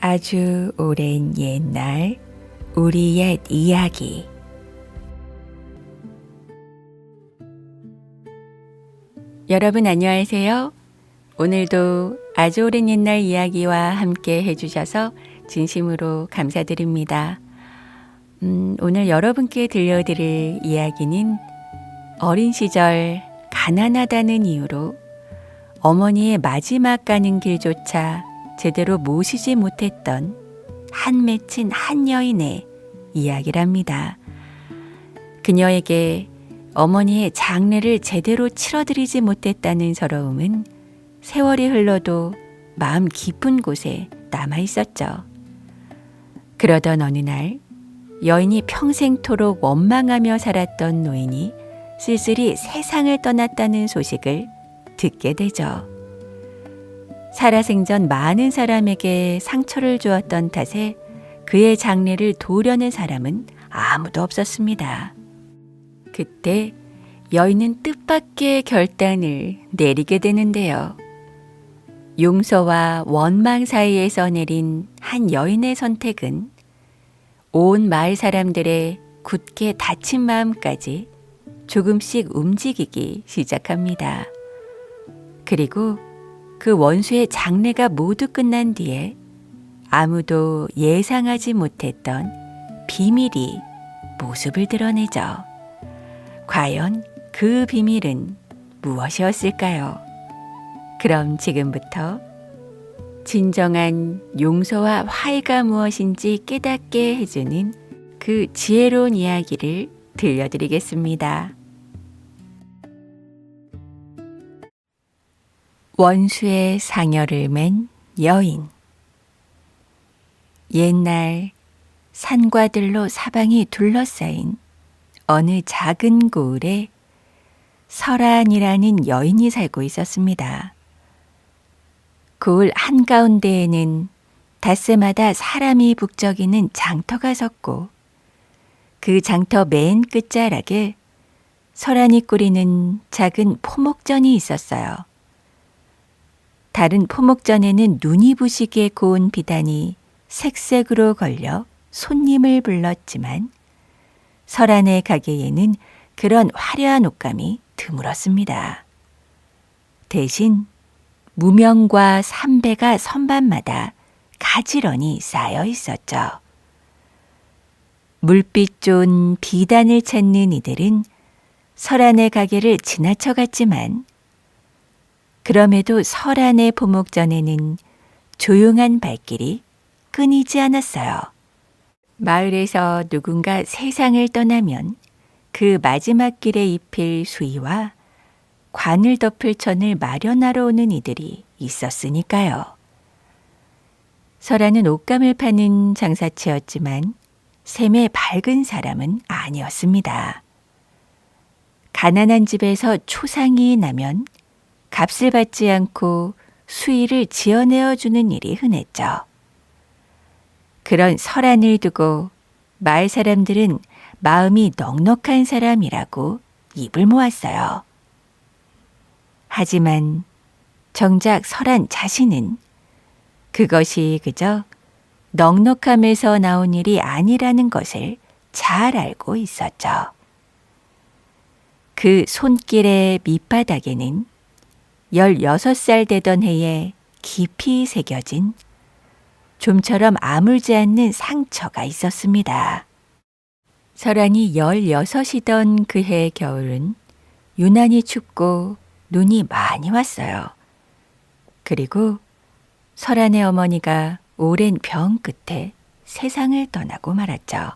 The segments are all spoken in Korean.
아주 오랜 옛날 우리 옛 이야기. 여러분 안녕하세요. 오늘도 아주 오랜 옛날 이야기와 함께 해주셔서 진심으로 감사드립니다. 오늘 여러분께 들려드릴 이야기는 어린 시절 가난하다는 이유로 어머니의 마지막 가는 길조차 제대로 모시지 못했던 한 맺힌 한 여인의 이야기랍니다. 그녀에게 어머니의 장례를 제대로 치러드리지 못했다는 서러움은 세월이 흘러도 마음 깊은 곳에 남아 있었죠. 그러던 어느 날 여인이 평생토록 원망하며 살았던 노인이 쓸쓸히 세상을 떠났다는 소식을 듣게 되죠. 살아생전 많은 사람에게 상처를 주었던 탓에 그의 장례를 도우려는 사람은 아무도 없었습니다. 그때 여인은 뜻밖의 결단을 내리게 되는데요. 용서와 원망 사이에서 내린 한 여인의 선택은 온 마을 사람들의 굳게 닫힌 마음까지 조금씩 움직이기 시작합니다. 그리고 그 원수의 장례가 모두 끝난 뒤에 아무도 예상하지 못했던 비밀이 모습을 드러내죠. 과연 그 비밀은 무엇이었을까요? 그럼 지금부터 진정한 용서와 화해가 무엇인지 깨닫게 해주는 그 지혜로운 이야기를 들려드리겠습니다. 원수의 상여를 맨 여인. 옛날 산과 들로 사방이 둘러싸인 어느 작은 고을에 설안이라는 여인이 살고 있었습니다. 고을 한가운데에는 닷새마다 사람이 북적이는 장터가 섰고 그 장터 맨 끝자락에 설안이 꾸리는 작은 포목전이 있었어요. 다른 포목전에는 눈이 부시게 고운 비단이 색색으로 걸려 손님을 불렀지만 설안의 가게에는 그런 화려한 옷감이 드물었습니다. 대신 무명과 삼배가 선반마다 가지런히 쌓여 있었죠. 물빛 좋은 비단을 찾는 이들은 설안의 가게를 지나쳐갔지만 그럼에도 설안의 포목전에는 조용한 발길이 끊이지 않았어요. 마을에서 누군가 세상을 떠나면 그 마지막 길에 입힐 수의와 관을 덮을 천을 마련하러 오는 이들이 있었으니까요. 설안은 옷감을 파는 장사치였지만 셈에 밝은 사람은 아니었습니다. 가난한 집에서 초상이 나면 값을 받지 않고 수의를 지어내어 주는 일이 흔했죠. 그런 설안을 두고 마을 사람들은 마음이 넉넉한 사람이라고 입을 모았어요. 하지만 정작 설안 자신은 그것이 그저 넉넉함에서 나온 일이 아니라는 것을 잘 알고 있었죠. 그 손길의 밑바닥에는 16살 되던 해에 깊이 새겨진 좀처럼 아물지 않는 상처가 있었습니다. 설안이 16이던 그 해 겨울은 유난히 춥고 눈이 많이 왔어요. 그리고 설안의 어머니가 오랜 병 끝에 세상을 떠나고 말았죠.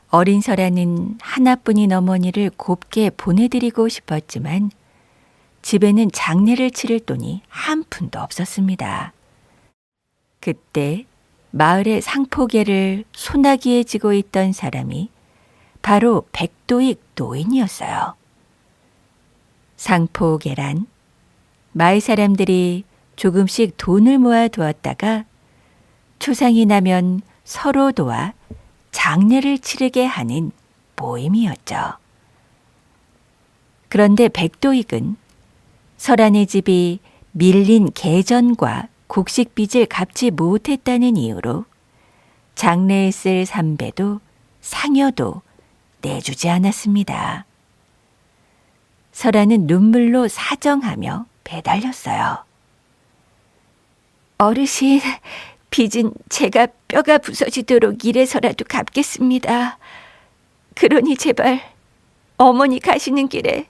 어린 설안은 하나뿐인 어머니를 곱게 보내드리고 싶었지만 집에는 장례를 치를 돈이 한 푼도 없었습니다. 그때 마을의 상포개를 소나기에 지고 있던 사람이 바로 백도익 노인이었어요. 상포개란 마을 사람들이 조금씩 돈을 모아 두었다가 초상이 나면 서로 도와 장례를 치르게 하는 모임이었죠. 그런데 백도익은 설안의 집이 밀린 개전과 곡식빚을 갚지 못했다는 이유로 장례에 쓸 삼배도 상여도 내주지 않았습니다. 설아는 눈물로 사정하며 배달렸어요. 어르신, 빚은 제가 뼈가 부서지도록 일해서라도 갚겠습니다. 그러니 제발 어머니 가시는 길에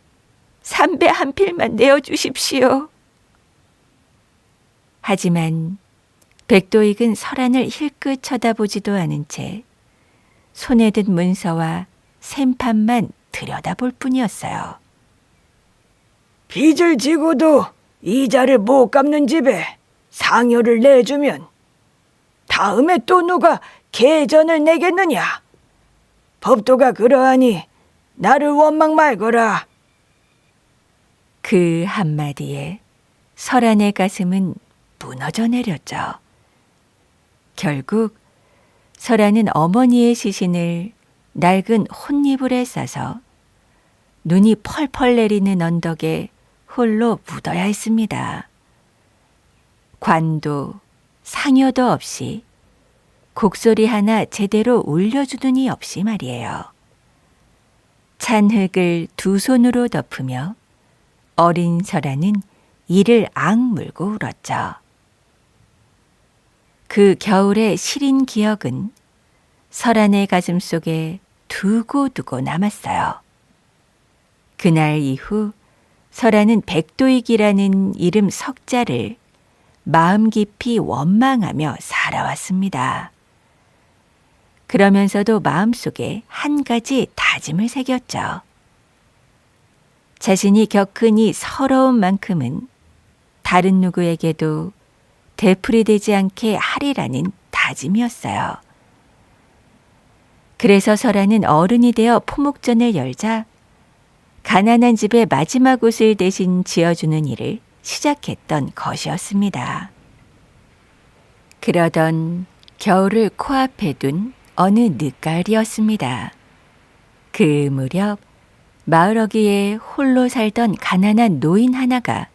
삼배 한 필만 내어주십시오. 하지만 백도익은 설안을 힐끗 쳐다보지도 않은 채 손에 든 문서와 샘판만 들여다볼 뿐이었어요. 빚을 지고도 이자를 못 갚는 집에 상여를 내주면 다음에 또 누가 계전을 내겠느냐? 법도가 그러하니 나를 원망 말거라. 그 한마디에 설안의 가슴은 무너져 내렸죠. 결국 설안은 어머니의 시신을 낡은 혼이불에 싸서 눈이 펄펄 내리는 언덕에 홀로 묻어야 했습니다. 관도 상여도 없이 곡소리 하나 제대로 울려주더니 없이 말이에요. 찬 흙을 두 손으로 덮으며 어린 설아는 이를 악물고 울었죠. 그 겨울의 시린 기억은 설안의 가슴 속에 두고두고 남았어요. 그날 이후 설아는 백도익이라는 이름 석자를 마음 깊이 원망하며 살아왔습니다. 그러면서도 마음속에 한 가지 다짐을 새겼죠. 자신이 겪은 이 서러운 만큼은 다른 누구에게도 되풀이되지 않게 하리라는 다짐이었어요. 그래서 설아는 어른이 되어 포목전을 열자 가난한 집의 마지막 옷을 대신 지어주는 일을 시작했던 것이었습니다. 그러던 겨울을 코앞에 둔 어느 늦가을이었습니다. 그 무렵 마을 어귀에 홀로 살던 가난한 노인 하나가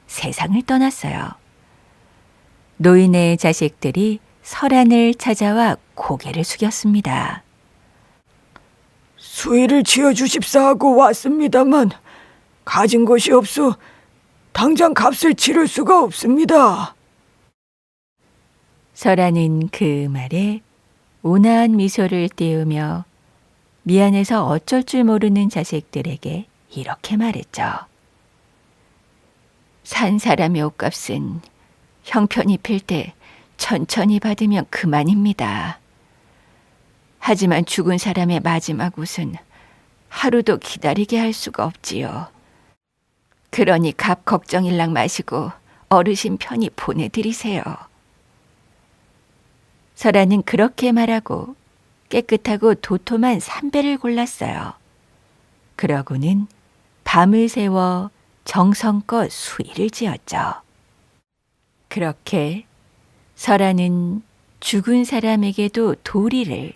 세상을 떠났어요. 노인의 자식들이 설안을 찾아와 고개를 숙였습니다. 수의를 지어주십사 하고 왔습니다만 가진 것이 없어 당장 값을 치를 수가 없습니다. 설안은 그 말에 온화한 미소를 띄우며 미안해서 어쩔 줄 모르는 자식들에게 이렇게 말했죠. 산 사람의 옷값은 형편이 필 때 천천히 받으면 그만입니다. 하지만 죽은 사람의 마지막 옷은 하루도 기다리게 할 수가 없지요. 그러니 값 걱정일랑 마시고 어르신 편히 보내드리세요. 설아는 그렇게 말하고 깨끗하고 도톰한 삼배를 골랐어요. 그러고는 밤을 새워 정성껏 수의를 지었죠. 그렇게 설아는 죽은 사람에게도 도리를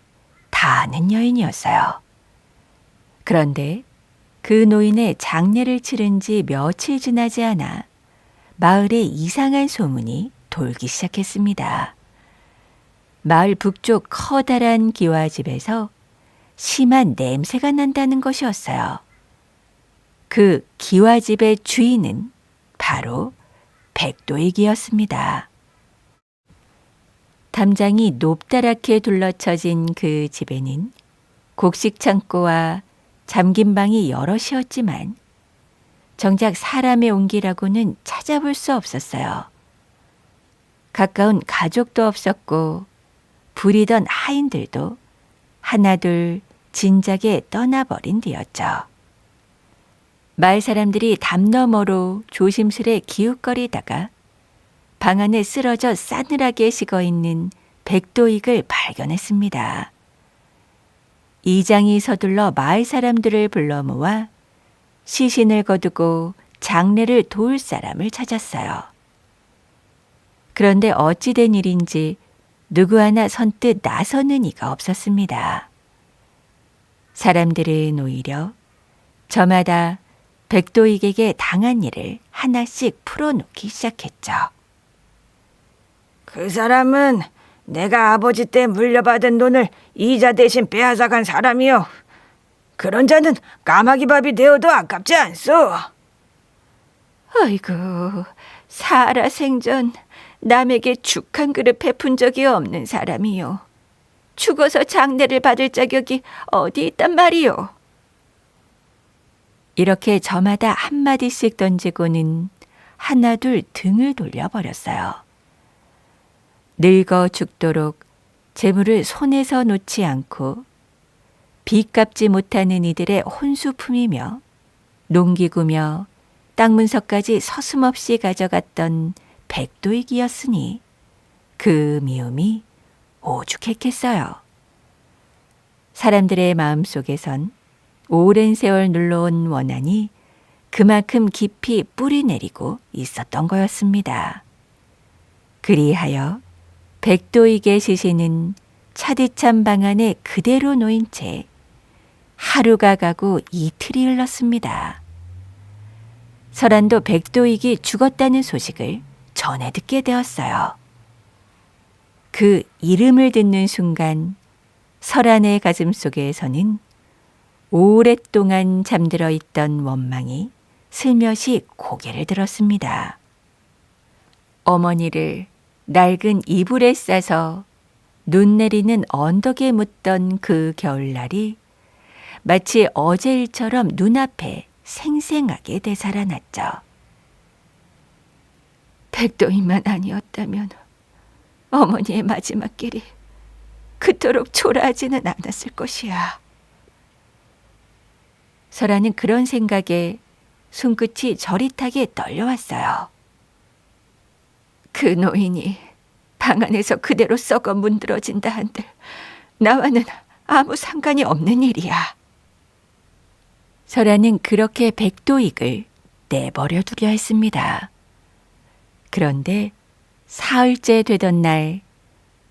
다하는 여인이었어요. 그런데 그 노인의 장례를 치른 지 며칠 지나지 않아 마을에 이상한 소문이 돌기 시작했습니다. 마을 북쪽 커다란 기와집에서 심한 냄새가 난다는 것이었어요. 그 기와집의 주인은 바로 백도익이었습니다. 담장이 높다랗게 둘러쳐진 그 집에는 곡식 창고와 잠긴 방이 여럿이었지만 정작 사람의 온기라고는 찾아볼 수 없었어요. 가까운 가족도 없었고 부리던 하인들도 하나둘 진작에 떠나버린 뒤였죠. 마을 사람들이 담 너머로 조심스레 기웃거리다가 방 안에 쓰러져 싸늘하게 식어있는 백도익을 발견했습니다. 이장이 서둘러 마을 사람들을 불러 모아 시신을 거두고 장례를 도울 사람을 찾았어요. 그런데 어찌 된 일인지 누구 하나 선뜻 나서는 이가 없었습니다. 사람들은 오히려 저마다 백도익에게 당한 일을 하나씩 풀어놓기 시작했죠. 그 사람은 내가 아버지 때 물려받은 돈을 이자 대신 빼앗아간 사람이요. 그런 자는 까마귀 밥이 되어도 아깝지 않소. 아이고, 살아생전 남에게 죽 한 그릇 베푼 적이 없는 사람이요. 죽어서 장례를 받을 자격이 어디 있단 말이요. 이렇게 저마다 한마디씩 던지고는 하나둘 등을 돌려버렸어요. 늙어 죽도록 재물을 손에서 놓지 않고 빚 갚지 못하는 이들의 혼수품이며 농기구며 땅 문서까지 서슴없이 가져갔던 백도익이었으니 그 미움이 오죽했겠어요. 사람들의 마음속에선 오랜 세월 눌러온 원한이 그만큼 깊이 뿌리 내리고 있었던 거였습니다. 그리하여 백도익의 시신은 차디찬 방 안에 그대로 놓인 채 하루가 가고 이틀이 흘렀습니다. 설한도 백도익이 죽었다는 소식을 전해 듣게 되었어요. 그 이름을 듣는 순간 설한의 가슴 속에서는 오랫동안 잠들어 있던 원망이 슬며시 고개를 들었습니다. 어머니를 낡은 이불에 싸서 눈 내리는 언덕에 묻던 그 겨울날이 마치 어제 일처럼 눈앞에 생생하게 되살아났죠. 백도이만 아니었다면 어머니의 마지막 길이 그토록 초라하지는 않았을 것이야. 설아는 그런 생각에 손끝이 저릿하게 떨려왔어요. 그 노인이 방 안에서 그대로 썩어 문드러진다 한들 나와는 아무 상관이 없는 일이야. 설아는 그렇게 백도익을 내버려 두려 했습니다. 그런데 사흘째 되던 날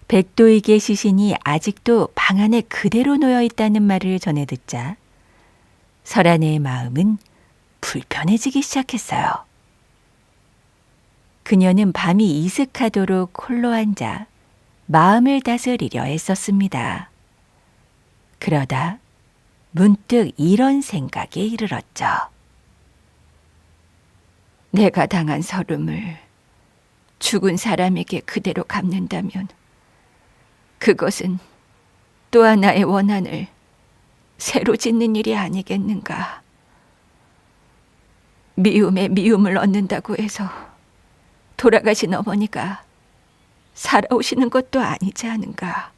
백도익의 시신이 아직도 방 안에 그대로 놓여 있다는 말을 전해 듣자 설아의 마음은 불편해지기 시작했어요. 그녀는 밤이 이슥하도록 홀로 앉아 마음을 다스리려 했었습니다. 그러다 문득 이런 생각에 이르렀죠. 내가 당한 서름을 죽은 사람에게 그대로 갚는다면 그것은 또 하나의 원한을 새로 짓는 일이 아니겠는가. 미움에 미움을 얻는다고 해서 돌아가신 어머니가 살아오시는 것도 아니지 않은가.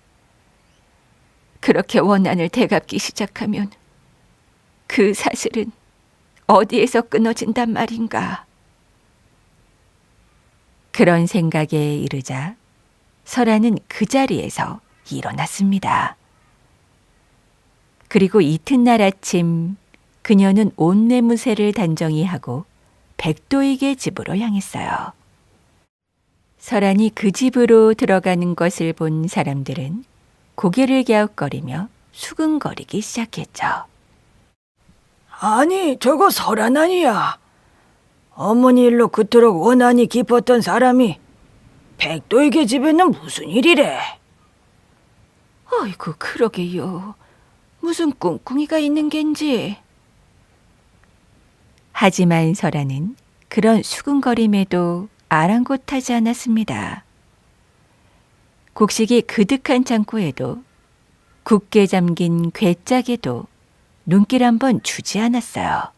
그렇게 원한을 되갚기 시작하면 그 사슬은 어디에서 끊어진단 말인가. 그런 생각에 이르자 설아는 그 자리에서 일어났습니다. 그리고 이튿날 아침 그녀는 온 매무새를 단정히 하고 백도익의 집으로 향했어요. 설안이 그 집으로 들어가는 것을 본 사람들은 고개를 갸웃거리며 수근거리기 시작했죠. 아니, 저거 설안 아니야. 어머니 일로 그토록 원한이 깊었던 사람이 백도익의 집에는 무슨 일이래? 아이고, 그러게요. 무슨 꿍꿍이가 있는 겐지. 하지만 설아는 그런 수근거림에도 아랑곳하지 않았습니다. 곡식이 그득한 창고에도 굳게 잠긴 괴짝에도 눈길 한번 주지 않았어요.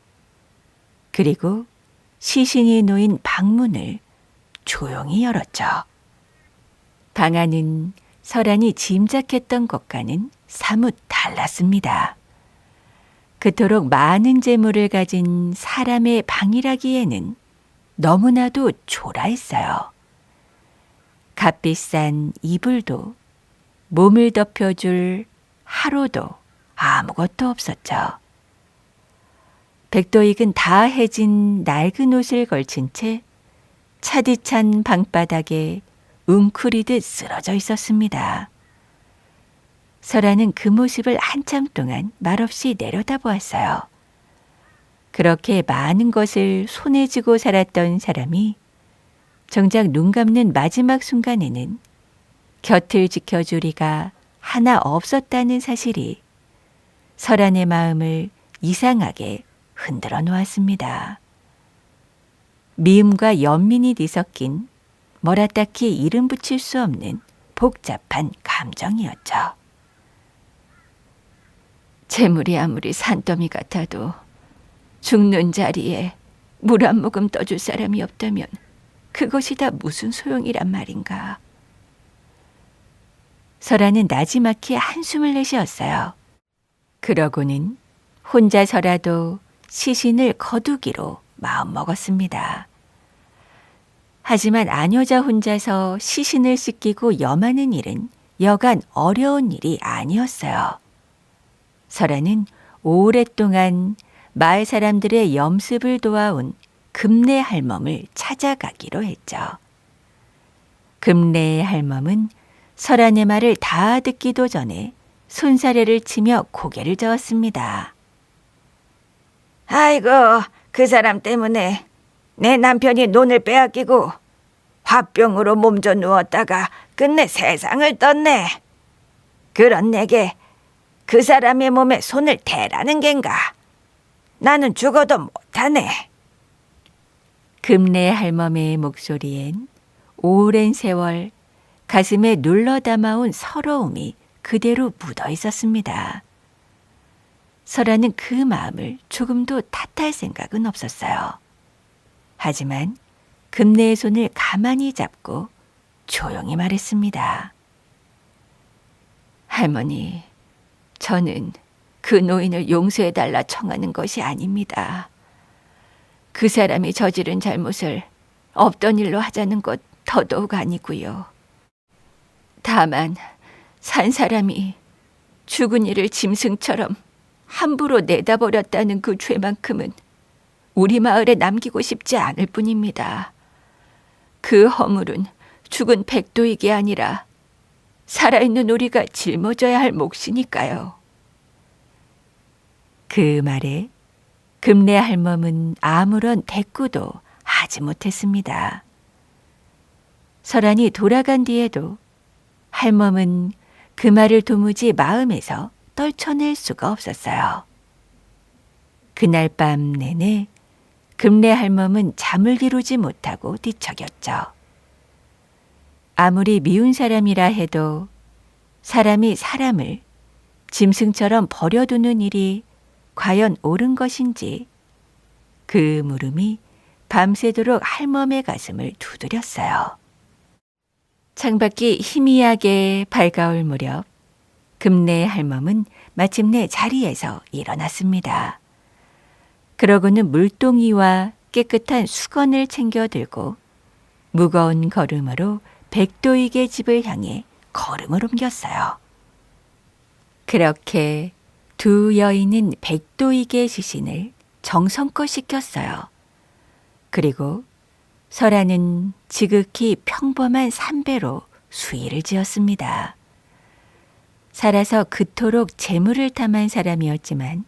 그리고 시신이 놓인 방문을 조용히 열었죠. 방 안은 설안이 짐작했던 것과는 사뭇 달랐습니다. 그토록 많은 재물을 가진 사람의 방이라기에는 너무나도 초라했어요. 값비싼 이불도 몸을 덮여줄 하로도 아무것도 없었죠. 백도익은 다 해진 낡은 옷을 걸친 채 차디찬 방바닥에 웅크리듯 쓰러져 있었습니다. 설아는 그 모습을 한참 동안 말없이 내려다보았어요. 그렇게 많은 것을 손에 쥐고 살았던 사람이 정작 눈 감는 마지막 순간에는 곁을 지켜줄 이가 하나 없었다는 사실이 설안의 마음을 이상하게 흔들어 놓았습니다. 미움과 연민이 뒤섞인 뭐라 딱히 이름 붙일 수 없는 복잡한 감정이었죠. 재물이 아무리 산더미 같아도 죽는 자리에 물 한 모금 떠줄 사람이 없다면 그것이 다 무슨 소용이란 말인가. 설아는 나지막히 한숨을 내쉬었어요. 그러고는 혼자서라도 시신을 거두기로 마음먹었습니다. 하지만 아녀자 혼자서 시신을 씻기고 염하는 일은 여간 어려운 일이 아니었어요. 설아는 오랫동안 마을 사람들의 염습을 도와온 금내 할멈을 찾아가기로 했죠. 금내의 할멈은 설안의 말을 다 듣기도 전에 손사래를 치며 고개를 저었습니다. 아이고, 그 사람 때문에 내 남편이 논을 빼앗기고 화병으로 몸져 누웠다가 끝내 세상을 떴네. 그런 내게 그 사람의 몸에 손을 대라는 겐가. 나는 죽어도 못하네. 금내 할멈의 목소리엔 오랜 세월 가슴에 눌러 담아온 서러움이 그대로 묻어 있었습니다. 설아는 그 마음을 조금도 탓할 생각은 없었어요. 하지만 금내의 손을 가만히 잡고 조용히 말했습니다. 할머니, 저는 그 노인을 용서해달라 청하는 것이 아닙니다. 그 사람이 저지른 잘못을 없던 일로 하자는 것 더더욱 아니고요. 다만 산 사람이 죽은 이를 짐승처럼 함부로 내다버렸다는 그 죄만큼은 우리 마을에 남기고 싶지 않을 뿐입니다. 그 허물은 죽은 백도이게 아니라 살아있는 우리가 짊어져야 할 몫이니까요. 그 말에 금내 할멈은 아무런 대꾸도 하지 못했습니다. 설안이 돌아간 뒤에도 할멈은 그 말을 도무지 마음에서 떨쳐낼 수가 없었어요. 그날 밤 내내 금내 할멈은 잠을 이루지 못하고 뒤척였죠. 아무리 미운 사람이라 해도 사람이 사람을 짐승처럼 버려두는 일이 과연 옳은 것인지 그 물음이 밤새도록 할멈의 가슴을 두드렸어요. 창밖이 희미하게 밝아올 무렵 금내 할멈은 마침내 자리에서 일어났습니다. 그러고는 물동이와 깨끗한 수건을 챙겨 들고 무거운 걸음으로 백도익의 집을 향해 걸음을 옮겼어요. 그렇게 두 여인은 백도익의 시신을 정성껏 씻겼어요. 그리고 설아는 지극히 평범한 삼배로 수의를 지었습니다. 살아서 그토록 재물을 탐한 사람이었지만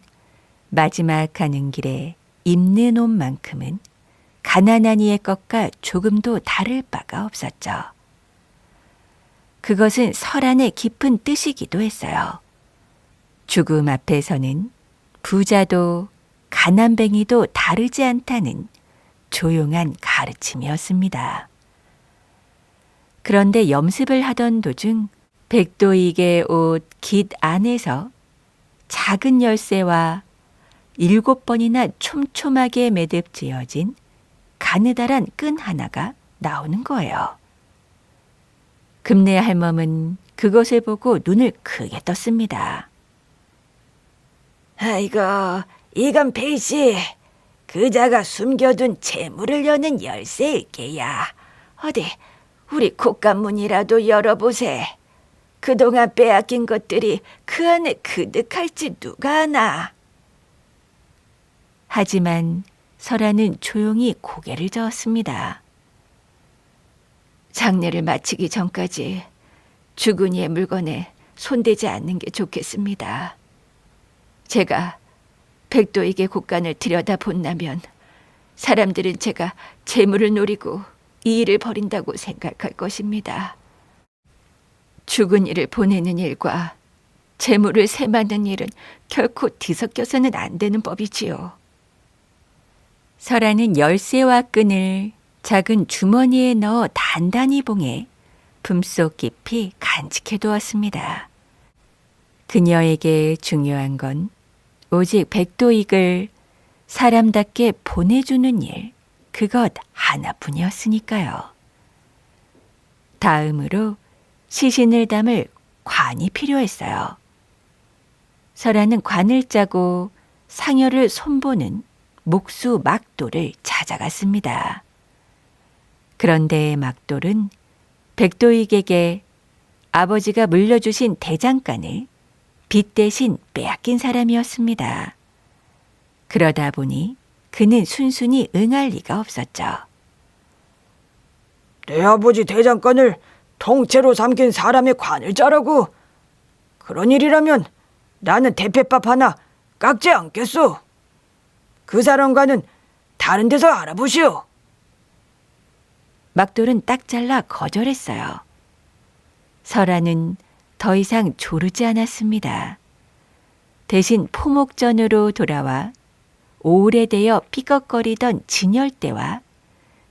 마지막 가는 길에 입는 옷만큼은 가난한 이의 것과 조금도 다를 바가 없었죠. 그것은 설안의 깊은 뜻이기도 했어요. 죽음 앞에서는 부자도 가난뱅이도 다르지 않다는 조용한 가르침이었습니다. 그런데 염습을 하던 도중 백도익의 옷 깃 안에서 작은 열쇠와 7번이나 촘촘하게 매듭 지어진 가느다란 끈 하나가 나오는 거예요. 금내 할멈은 그것을 보고 눈을 크게 떴습니다. 아이고, 이건 필시 그자가 숨겨둔 재물을 여는 열쇠일 게야. 어디 우리 콧간문이라도 열어보세. 그동안 빼앗긴 것들이 그 안에 그득할지 누가 아나. 하지만 설아는 조용히 고개를 저었습니다. 장례를 마치기 전까지 죽은 이의 물건에 손대지 않는 게 좋겠습니다. 제가 백도익의 곳간을 들여다본다면 사람들은 제가 재물을 노리고 이 일을 벌인다고 생각할 것입니다. 죽은 이를 보내는 일과 재물을 세마는 일은 결코 뒤섞여서는 안 되는 법이지요. 설아는 열쇠와 끈을 작은 주머니에 넣어 단단히 봉해 품속 깊이 간직해 두었습니다. 그녀에게 중요한 건 오직 백도익을 사람답게 보내주는 일, 그것 하나뿐이었으니까요. 다음으로 시신을 담을 관이 필요했어요. 설아는 관을 짜고 상여를 손보는 목수 막돌을 찾아갔습니다. 그런데 막돌은 백도익에게 아버지가 물려주신 대장간을 빚 대신 빼앗긴 사람이었습니다. 그러다 보니 그는 순순히 응할 리가 없었죠. 내 아버지 대장간을 통째로 삼킨 사람의 관을 짜라고? 그런 일이라면 나는 대패밥 하나 깎지 않겠소. 그 사람과는 다른 데서 알아보시오. 막돌은 딱 잘라 거절했어요. 설아는 더 이상 조르지 않았습니다. 대신 포목전으로 돌아와 오래되어 삐걱거리던 진열대와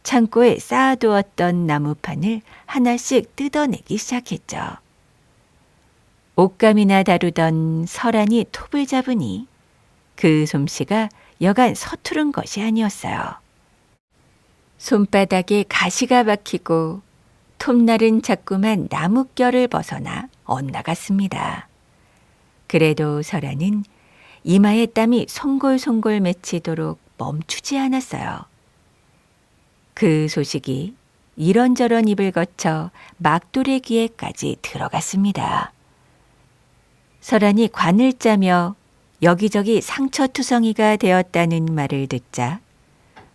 창고에 쌓아두었던 나무판을 하나씩 뜯어내기 시작했죠. 옷감이나 다루던 설안이 톱을 잡으니 그 솜씨가 여간 서투른 것이 아니었어요. 손바닥에 가시가 박히고 톱날은 자꾸만 나뭇결을 벗어나 엇나갔습니다. 그래도 설아는 이마에 땀이 송골송골 맺히도록 멈추지 않았어요. 그 소식이 이런저런 입을 거쳐 막돌의 귀에까지 들어갔습니다. 설안이 관을 짜며 여기저기 상처투성이가 되었다는 말을 듣자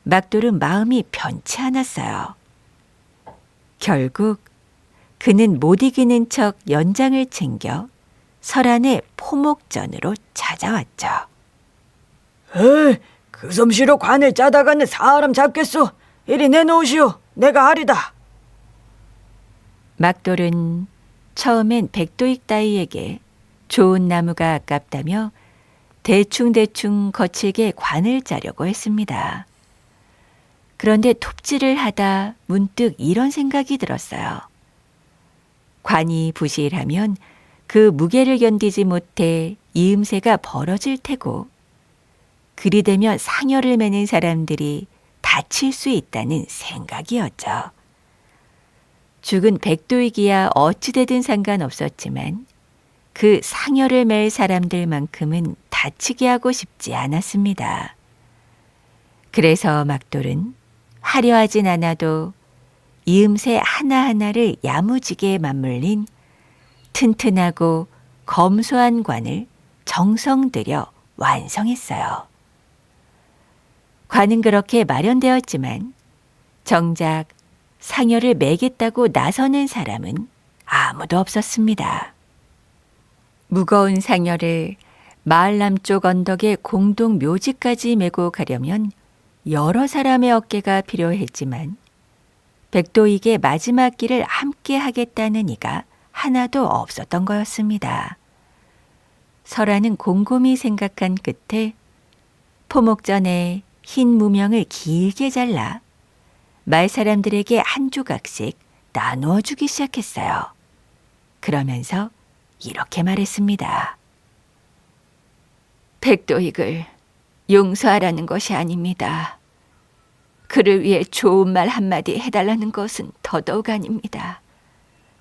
막돌은 마음이 편치 않았어요. 결국 그는 못 이기는 척 연장을 챙겨 설안의 포목전으로 찾아왔죠. 에이, 그 솜씨로 관을 짜다가는 사람 잡겠소. 이리 내놓으시오. 내가 하리다. 막돌은 처음엔 백도익 따위에게 좋은 나무가 아깝다며 대충대충 거칠게 관을 짜려고 했습니다. 그런데 톱질을 하다 문득 이런 생각이 들었어요. 관이 부실하면 그 무게를 견디지 못해 이음새가 벌어질 테고 그리 되면 상여를 매는 사람들이 다칠 수 있다는 생각이었죠. 죽은 백도익이야 어찌되든 상관없었지만 그 상여를 맬 사람들만큼은 다치게 하고 싶지 않았습니다. 그래서 막돌은 화려하진 않아도 이음새 하나하나를 야무지게 맞물린 튼튼하고 검소한 관을 정성 들여 완성했어요. 관은 그렇게 마련되었지만 정작 상여를 매겠다고 나서는 사람은 아무도 없었습니다. 무거운 상여를 마을 남쪽 언덕의 공동 묘지까지 메고 가려면 여러 사람의 어깨가 필요했지만 백도익의 마지막 길을 함께 하겠다는 이가 하나도 없었던 거였습니다. 설아는 곰곰이 생각한 끝에 포목전에 흰 무명을 길게 잘라 마을 사람들에게 한 조각씩 나누어 주기 시작했어요. 그러면서 이렇게 말했습니다. 백도익을 용서하라는 것이 아닙니다. 그를 위해 좋은 말 한마디 해달라는 것은 더더욱 아닙니다.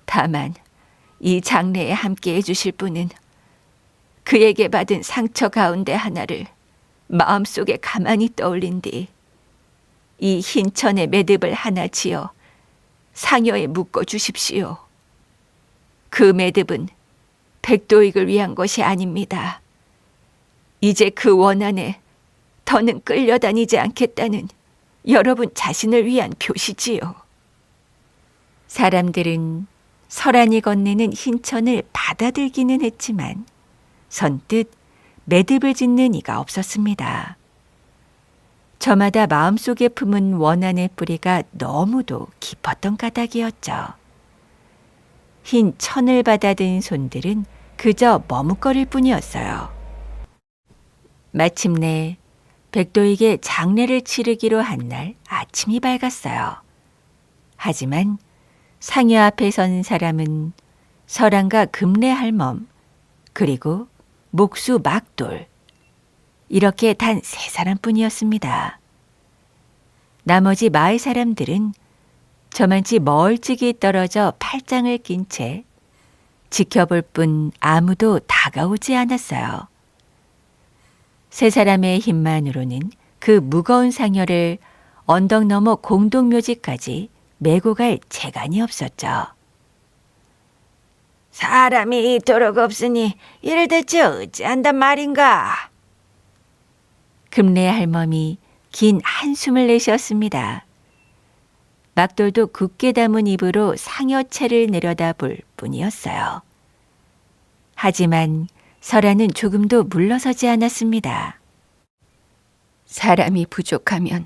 다만 이 장례에 함께 해주실 분은 그에게 받은 상처 가운데 하나를 마음속에 가만히 떠올린 뒤 이 흰천의 매듭을 하나 지어 상여에 묶어 주십시오. 그 매듭은 백도익을 위한 것이 아닙니다. 이제 그 원한에 더는 끌려다니지 않겠다는 여러분 자신을 위한 표시지요. 사람들은 설안이 건네는 흰천을 받아들기는 했지만 선뜻 매듭을 짓는 이가 없었습니다. 저마다 마음속에 품은 원한의 뿌리가 너무도 깊었던 까닭이었죠. 흰 천을 받아든 손들은 그저 머뭇거릴 뿐이었어요. 마침내 백도에게 장례를 치르기로 한 날 아침이 밝았어요. 하지만 상여 앞에 선 사람은 설안과 금례할멈 그리고 목수 막돌 이렇게 단 3사람뿐이었습니다. 나머지 마을 사람들은 저만치 멀찍이 떨어져 팔짱을 낀 채 지켜볼 뿐 아무도 다가오지 않았어요. 3사람의 힘만으로는 그 무거운 상여를 언덕 너머 공동묘지까지 메고 갈 재간이 없었죠. 사람이 이토록 없으니 이를 대체 어찌한단 말인가? 금례 할멈이 긴 한숨을 내쉬었습니다. 막돌도 굳게 담은 입으로 상여채를 내려다볼 뿐이었어요. 하지만 설아는 조금도 물러서지 않았습니다. 사람이 부족하면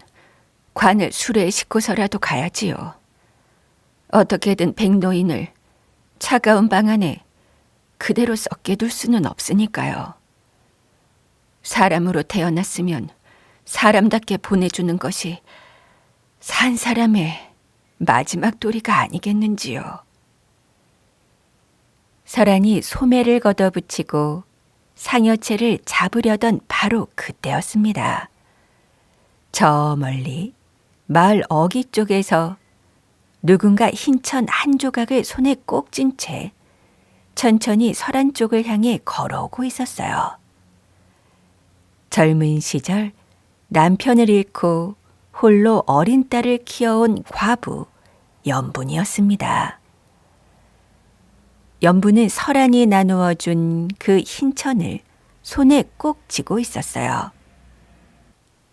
관을 수레에 싣고서라도 가야지요. 어떻게든 백노인을 차가운 방 안에 그대로 썩게 둘 수는 없으니까요. 사람으로 태어났으면 사람답게 보내주는 것이 산 사람의 마지막 도리가 아니겠는지요. 설안이 소매를 걷어붙이고 상여채를 잡으려던 바로 그때였습니다. 저 멀리 마을 어귀 쪽에서 누군가 흰천 한 조각을 손에 꼭 쥔 채 천천히 설안 쪽을 향해 걸어오고 있었어요. 젊은 시절 남편을 잃고 홀로 어린 딸을 키워온 과부 연분이었습니다. 연분은 설안이 나누어 준 그 흰천을 손에 꼭 쥐고 있었어요.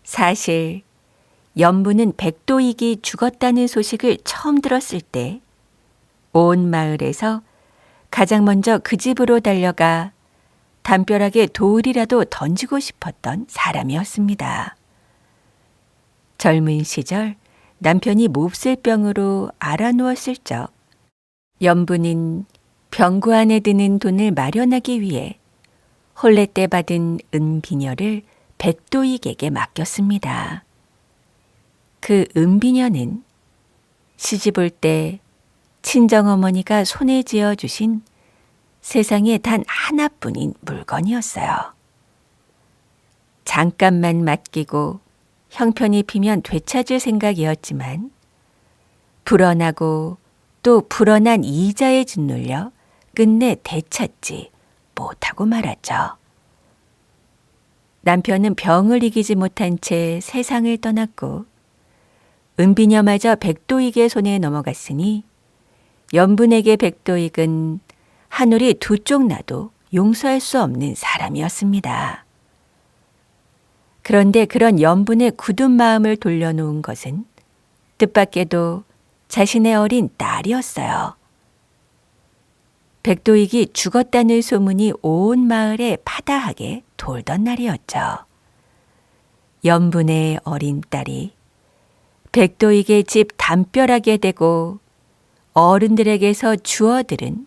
사실 연분은 백도익이 죽었다는 소식을 처음 들었을 때 온 마을에서 가장 먼저 그 집으로 달려가 담벼락에 돌이라도 던지고 싶었던 사람이었습니다. 젊은 시절 남편이 몹쓸 병으로 알아누웠을 적 연분은 병구 안에 드는 돈을 마련하기 위해 혼례 때 받은 은비녀를 백도익에게 맡겼습니다. 그 은비녀는 시집 올 때 친정어머니가 손에 쥐어주신 세상에 단 하나뿐인 물건이었어요. 잠깐만 맡기고 형편이 피면 되찾을 생각이었지만 불어나고 또 불어난 이자에 짓눌려 끝내 되찾지 못하고 말았죠. 남편은 병을 이기지 못한 채 세상을 떠났고 은비녀마저 백도익의 손에 넘어갔으니 연분에게 백도익은 하늘이 두 쪽 나도 용서할 수 없는 사람이었습니다. 그런데 그런 연분의 굳은 마음을 돌려놓은 것은 뜻밖에도 자신의 어린 딸이었어요. 백도익이 죽었다는 소문이 온 마을에 파다하게 돌던 날이었죠. 연분의 어린 딸이 백도익의 집 담벼락에 대고 어른들에게서 주워들은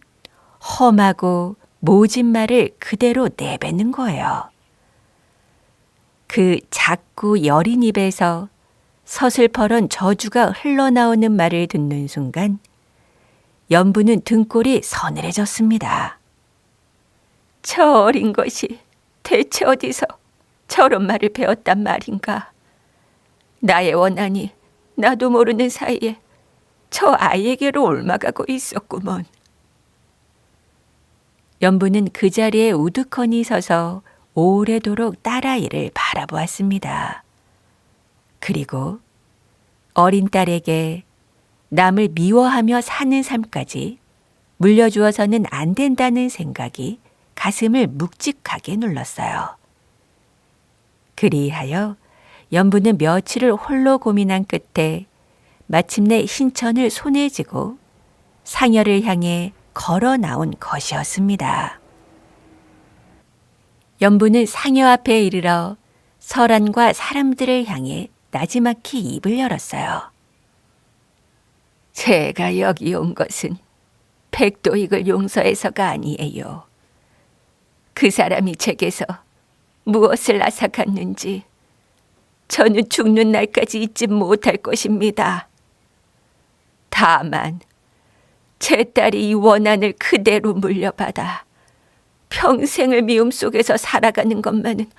험하고 모진 말을 그대로 내뱉는 거예요. 그 작고 여린 입에서 서슬퍼런 저주가 흘러나오는 말을 듣는 순간 연분은 등골이 서늘해졌습니다. 저 어린 것이 대체 어디서 저런 말을 배웠단 말인가. 나의 원한이 나도 모르는 사이에 저 아이에게로 옮아가고 있었구먼. 연분은 그 자리에 우두커니 서서 오래도록 딸아이를 바라보았습니다. 그리고 어린 딸에게 남을 미워하며 사는 삶까지 물려주어서는 안 된다는 생각이 가슴을 묵직하게 눌렀어요. 그리하여 연분은 며칠을 홀로 고민한 끝에 마침내 흰천을 손에 쥐고 상여를 향해 걸어 나온 것이었습니다. 연분은 상여 앞에 이르러 설안과 사람들을 향해 나지막히 입을 열었어요. 제가 여기 온 것은 백도익을 용서해서가 아니에요. 그 사람이 제게서 무엇을 앗아갔는지 저는 죽는 날까지 잊지 못할 것입니다. 다만 제 딸이 이 원한을 그대로 물려받아 평생을 미움 속에서 살아가는 것만은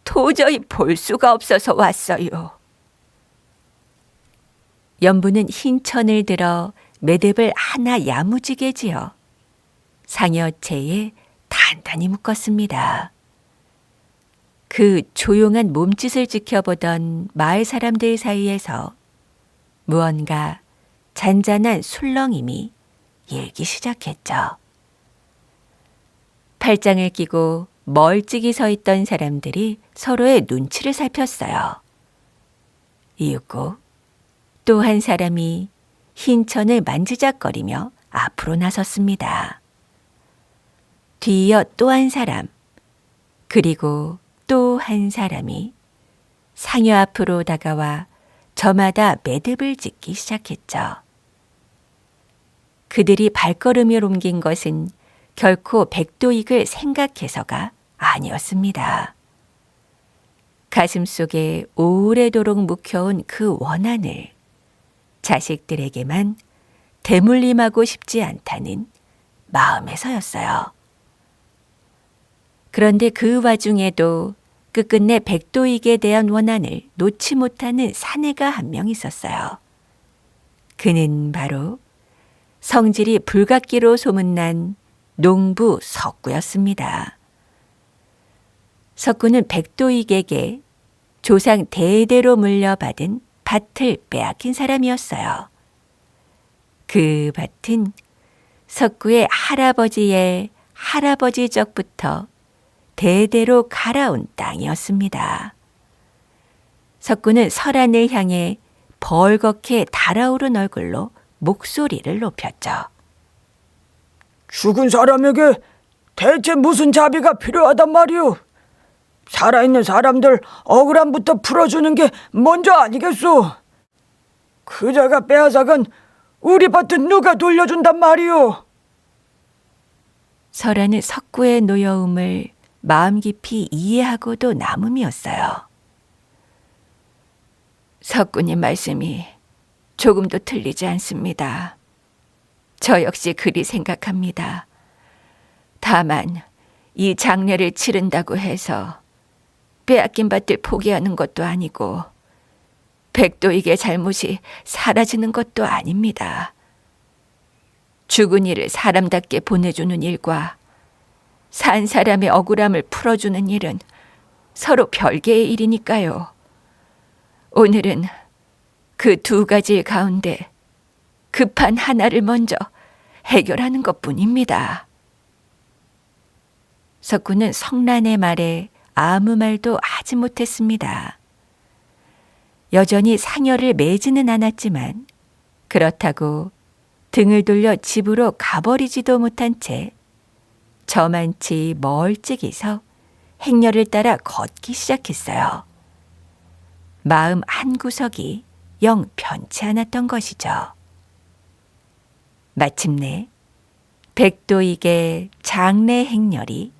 도저히 볼 수가 없어서 왔어요. 연부는 흰 천을 들어 매듭을 하나 야무지게 지어 상여체에 단단히 묶었습니다. 그 조용한 몸짓을 지켜보던 마을 사람들 사이에서 무언가 잔잔한 술렁임이 일기 시작했죠. 팔짱을 끼고 멀찍이 서 있던 사람들이 서로의 눈치를 살폈어요. 이윽고 또 한 사람이 흰 천을 만지작거리며 앞으로 나섰습니다. 뒤이어 또 한 사람, 그리고 또 한 사람이 상여 앞으로 다가와 저마다 매듭을 짓기 시작했죠. 그들이 발걸음을 옮긴 것은 결코 백도익을 생각해서가 아니었습니다. 가슴속에 오래도록 묵혀온 그 원한을 자식들에게만 대물림하고 싶지 않다는 마음에서였어요. 그런데 그 와중에도 끝끝내 백도익에 대한 원한을 놓지 못하는 사내가 한 명 있었어요. 그는 바로 성질이 불같기로 소문난 농부 석구였습니다. 석구는 백도익에게 조상 대대로 물려받은 밭을 빼앗긴 사람이었어요. 그 밭은 석구의 할아버지의 할아버지 적부터 대대로 갈아온 땅이었습니다. 석구는 설안을 향해 벌겋게 달아오른 얼굴로 목소리를 높였죠. 죽은 사람에게 대체 무슨 자비가 필요하단 말이오? 살아있는 사람들 억울함부터 풀어주는 게 먼저 아니겠소? 그자가 빼앗아간 우리 밭은 누가 돌려준단 말이오? 설아는 석구의 노여움을 마음 깊이 이해하고도 남음이었어요. 석구님 말씀이 조금도 틀리지 않습니다. 저 역시 그리 생각합니다. 다만 이 장례를 치른다고 해서 빼앗긴 밭을 포기하는 것도 아니고 백도익의 잘못이 사라지는 것도 아닙니다. 죽은 이를 사람답게 보내주는 일과 산 사람의 억울함을 풀어주는 일은 서로 별개의 일이니까요. 오늘은 그 두 가지 가운데 급한 하나를 먼저 해결하는 것뿐입니다. 석구는 성란의 말에 아무 말도 하지 못했습니다. 여전히 상여를 매지는 않았지만 그렇다고 등을 돌려 집으로 가버리지도 못한 채 저만치 멀찍이서 행렬을 따라 걷기 시작했어요. 마음 한구석이 영 편치 않았던 것이죠. 마침내 백도익의 장례 행렬이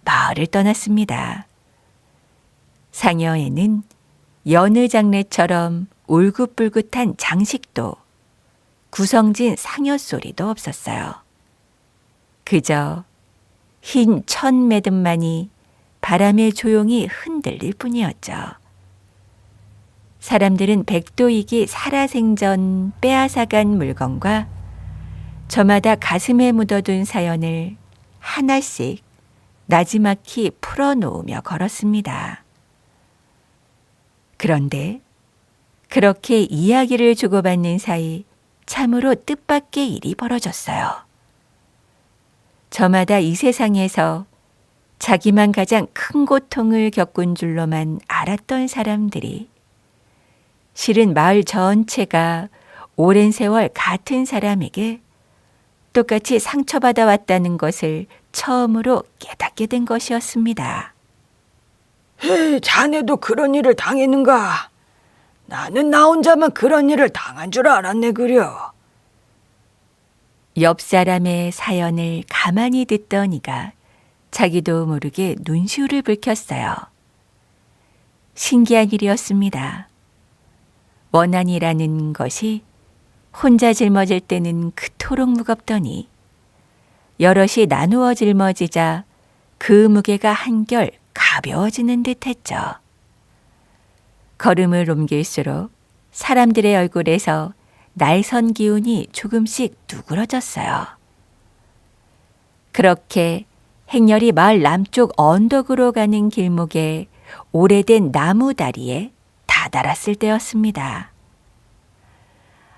마을을 떠났습니다. 상여에는 여느 장례처럼 울긋불긋한 장식도 구성진 상여 소리도 없었어요. 그저 흰 천 매듭만이 바람에 조용히 흔들릴 뿐이었죠. 사람들은 백도익이 살아생전 빼앗아간 물건과 저마다 가슴에 묻어둔 사연을 하나씩 나지막히 풀어놓으며 걸었습니다. 그런데 그렇게 이야기를 주고받는 사이 참으로 뜻밖의 일이 벌어졌어요. 저마다 이 세상에서 자기만 가장 큰 고통을 겪은 줄로만 알았던 사람들이 실은 마을 전체가 오랜 세월 같은 사람에게 똑같이 상처받아 왔다는 것을 처음으로 깨닫게 된 것이었습니다. 자네도 그런 일을 당했는가? 나는 나 혼자만 그런 일을 당한 줄 알았네 그려. 옆 사람의 사연을 가만히 듣던 이가 자기도 모르게 눈시울을 붉혔어요. 신기한 일이었습니다. 원한이라는 것이 혼자 짊어질 때는 그토록 무겁더니 여럿이 나누어 짊어지자 그 무게가 한결 가벼워지는 듯했죠. 걸음을 옮길수록 사람들의 얼굴에서 날선 기운이 조금씩 누그러졌어요. 그렇게 행렬이 마을 남쪽 언덕으로 가는 길목에 오래된 나무 다리에 다다랐을 때였습니다.